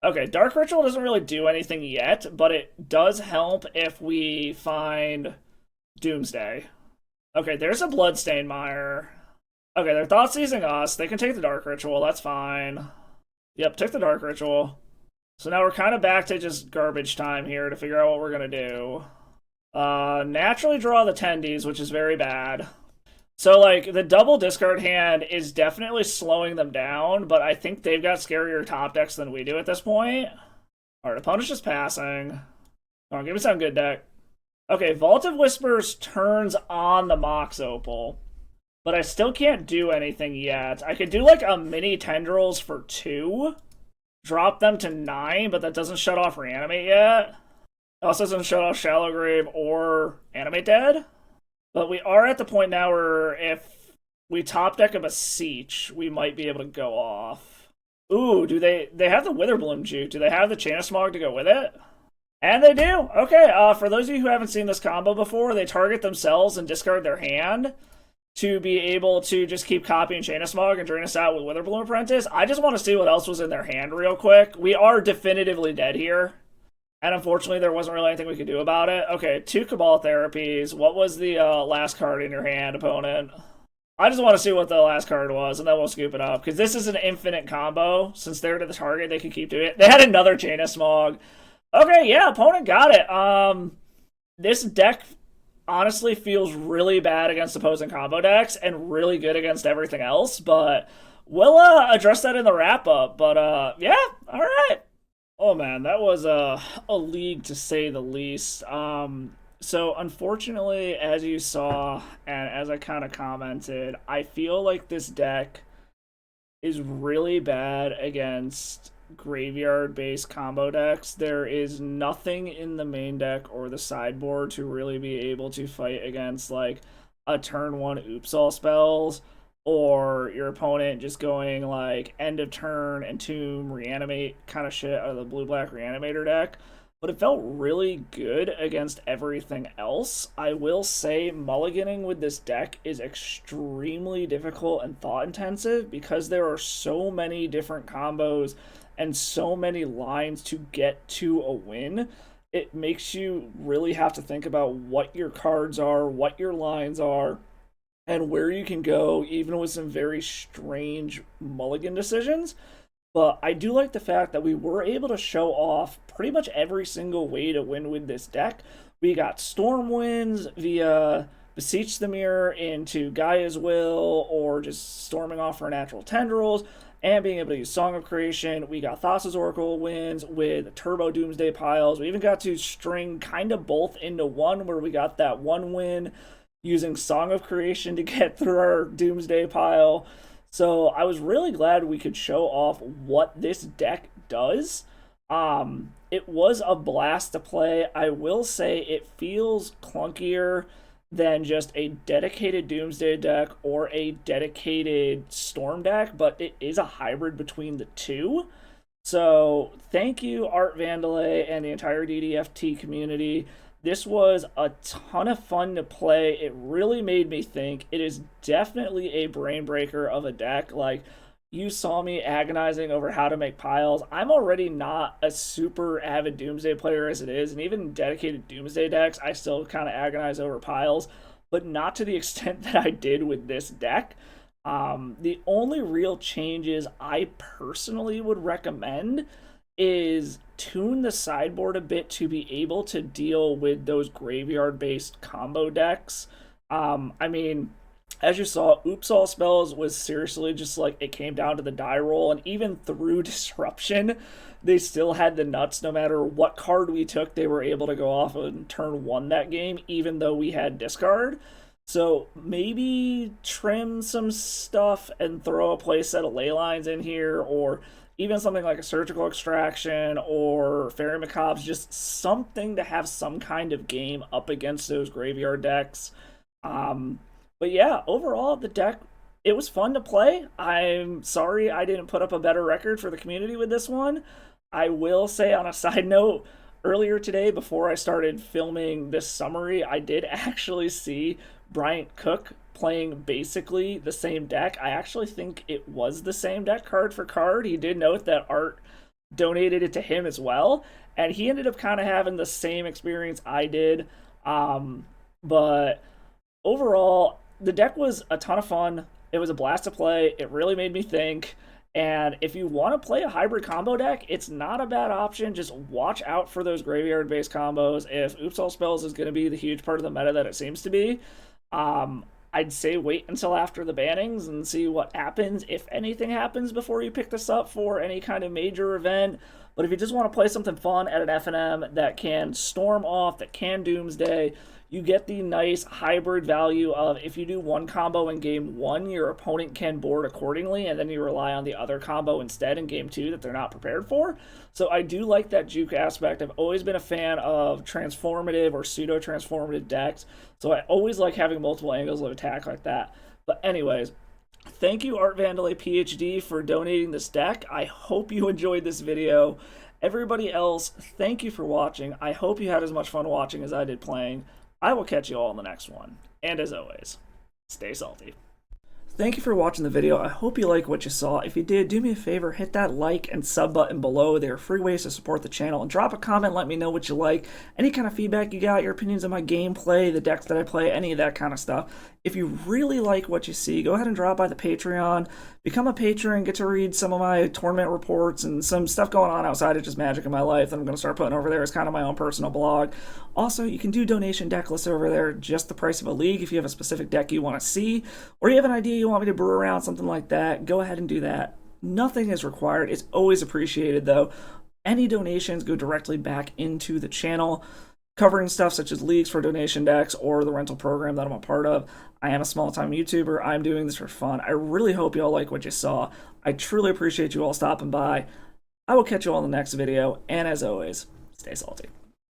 Okay, Dark Ritual doesn't really do anything yet, but it does help if we find Doomsday. Okay, there's a Bloodstained Mire. Okay, they're thought seizing us. They can take the Dark Ritual. That's fine. Yep, took the Dark Ritual. So now we're kind of back to just garbage time here to figure out what we're going to do. Naturally draw the Tendies, which is very bad. So, like, the double discard hand is definitely slowing them down, but I think they've got scarier top decks than we do at this point. Alright, opponent's just passing. Come on, give me some good deck. Okay, Vault of Whispers turns on the Mox Opal, but I still can't do anything yet. I could do, like, a mini Tendrils for 2, drop them to 9, but that doesn't shut off Reanimate yet. It also doesn't shut off Shallow Grave or Animate Dead. But we are at the point now where if we top deck a Beseech, we might be able to go off. Ooh, do they have the Witherbloom juke? Do they have the Chain of Smog to go with it? And they do! Okay, for those of you who haven't seen this combo before, they target themselves and discard their hand to be able to just keep copying Chain of Smog and drain us out with Witherbloom Apprentice. I just want to see what else was in their hand real quick. We are definitively dead here. And unfortunately, there wasn't really anything we could do about it. Okay, 2 Cabal Therapies. What was the last card in your hand, opponent? I just want to see what the last card was, and then we'll scoop it up. Because this is an infinite combo. Since they're to the target, they can keep doing it. They had another Chain of Smog. Okay, yeah, opponent got it. This deck honestly feels really bad against opposing combo decks and really good against everything else. But we'll address that in the wrap-up. But, yeah, all right. Oh man, that was a league to say the least. So unfortunately, as you saw, and as I kind of commented, I feel like this deck is really bad against graveyard-based combo decks. There is nothing in the main deck or the sideboard to really be able to fight against, like, a turn 1 oops all spells, or your opponent just going like end of turn, entomb, reanimate kind of shit out of the blue-black Reanimator deck. But it felt really good against everything else. I will say mulliganing with this deck is extremely difficult and thought-intensive because there are so many different combos and so many lines to get to a win. It makes you really have to think about what your cards are, what your lines are, and where you can go, even with some very strange mulligan decisions. But I do like the fact that we were able to show off pretty much every single way to win with this deck. We got Storm wins via Beseech the Mirror into Gaia's Will, or just storming off for natural Tendrils, and being able to use Song of Creation. We got Thassa's Oracle wins with Turbo Doomsday piles. We even got to string kind of both into one, where we got that one win using Song of Creation to get through our Doomsday pile. So I was really glad we could show off what this deck does. It was a blast to play. I will say it feels clunkier than just a dedicated Doomsday deck or a dedicated Storm deck, but it is a hybrid between the two. So thank you, Art Vandalay and the entire DDFT community. This was a ton of fun to play. It really made me think. It is definitely a brain breaker of a deck. Like, you saw me agonizing over how to make piles. I'm already not a super avid Doomsday player as it is, and even dedicated Doomsday decks, I still kind of agonize over piles, but not to the extent that I did with this deck. The only real changes I personally would recommend is tune the sideboard a bit to be able to deal with those graveyard-based combo decks. I mean, as you saw, Oops All Spells was seriously just like, it came down to the die roll, and even through Disruption, they still had the nuts. No matter what card we took, they were able to go off and turn 1 that game, even though we had discard. So maybe trim some stuff and throw a playset of Leylines in here, or even something like a Surgical Extraction or Fairy Macabres, just something to have some kind of game up against those graveyard decks. But yeah, overall, the deck, it was fun to play. I'm sorry I didn't put up a better record for the community with this one. I will say, on a side note, earlier today, before I started filming this summary, I did actually see Bryant Cook playing basically the same deck. I actually think it was the same deck card for card. He did note that Art donated it to him as well, and he ended up kind of having the same experience I did. But overall, the deck was a ton of fun. It was a blast to play. It really made me think. And if you want to play a hybrid combo deck, it's not a bad option. Just watch out for those graveyard based combos. If Oops All Spells is going to be the huge part of the meta that it seems to be, I'd say wait until after the bannings and see what happens, if anything happens, before you pick this up for any kind of major event. But if you just want to play something fun at an FNM that can storm off, that can Doomsday, you get the nice hybrid value of if you do one combo in game one, your opponent can board accordingly, and then you rely on the other combo instead in game two that they're not prepared for. So I do like that juke aspect. I've always been a fan of transformative or pseudo-transformative decks, so I always like having multiple angles of attack like that. But anyways, thank you, Art Vandalay PhD, for donating this deck. I hope you enjoyed this video. Everybody else, thank you for watching. I hope you had as much fun watching as I did playing. I will catch you all in the next one. And as always, stay salty. Thank you for watching the video. I hope you like what you saw. If you did, do me a favor, hit that like and sub button below. They are free ways to support the channel. And drop a comment, let me know what you like. Any kind of feedback you got, your opinions on my gameplay, the decks that I play, any of that kind of stuff. If you really like what you see, go ahead and drop by the Patreon. Become a patron, get to read some of my tournament reports and some stuff going on outside of just Magic in my life that I'm going to start putting over there as kind of my own personal blog. Also, you can do donation deck lists over there, just the price of a league if you have a specific deck you want to see, or you have an idea you want me to brew around, something like that, go ahead and do that. Nothing is required. It's always appreciated, though. Any donations go directly back into the channel, covering stuff such as leagues for donation decks or the rental program that I'm a part of. I am a small-time YouTuber. I'm doing this for fun. I really hope you all like what you saw. I truly appreciate you all stopping by. I will catch you all in the next video, and as always, stay salty.